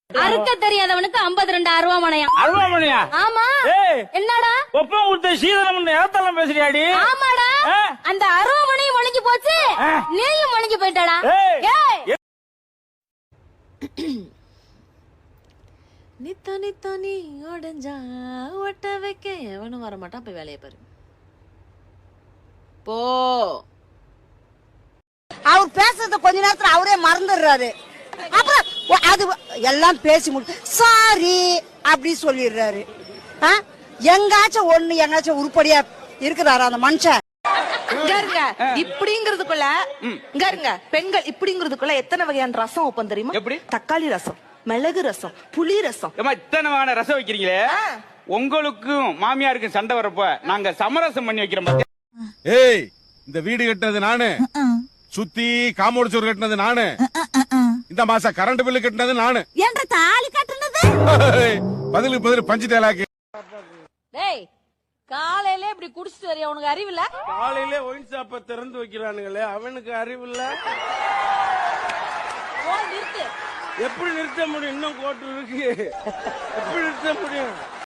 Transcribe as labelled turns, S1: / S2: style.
S1: அறுக்க தெரியாதவனுக்கு 52 அருவாமனையா?
S2: அருவாமனையா?
S1: ஆமா. என்னடா
S2: ஒப்பம் கொடுத்த சீதனம் ஏத்தெல்லாம் பேசுறியாடி?
S1: ஆமாடா, அந்த அருவாமனையும் முழுங்கி போச்சு, நீயும் முழுங்கி போயிட்டடா.
S3: நித்தா நித்தா நீ உடஞ்சா ஒட்ட வைக்க எவனும் வர மாட்டான். போய் வேலையை பாரு போ.
S4: அவர் பேசுறத கொஞ்ச நேரத்துல அவரே மறந்துடுறாரு. அப்புறம் அது எல்லாம் பேசி முடிச்சு சாரி அப்படி சொல்லிடுறாரு. எங்காச்சும் உருப்படியா இருக்கிறாரு அந்த மனுஷன்.
S5: இப்படிங்கிறதுக்குள்ள பெண்கள் இப்படிங்கிறதுக்குள்ள எத்தனை வகையான ரசம் வைப்போம் தெரியுமா?
S2: எப்படி?
S5: தக்காளி ரசம், மிளகு ரசம், புளி ரசம்.
S2: இத்தனை வகையான ரசம் வைக்கிறீங்களே, உங்களுக்கும் மாமியாருக்கும் சண்டை வரப்ப நாங்க சமரசம் பண்ணி வைக்கிறோம்.
S6: ஏய், இந்த வீடு கட்டினது நானு, சுத்தி காம்பவுண்ட் சுவர் கட்டினது நானு, இந்த மாசம் கரண்ட் பில்லு கட்டினது நானு,
S4: என்ற தாலி கட்டினது
S6: பதிலுக்கு பதில் பஞ்சு டேலாக்கு.
S3: டேய், காலையில இப்படி குடிச்சிட்டு வரைய உனக்கு அறிவு இல்ல?
S7: காலையில ஒயின் ஷாப்ப திறந்து வைக்கிறானுங்களே, அவனுக்கு அறிவு இல்ல.
S3: நிறுத்து.
S7: எப்படி நிறுத்த முடியும்? இன்னும் கோட்டு இருக்கு, எப்படி நிறுத்த முடியும்?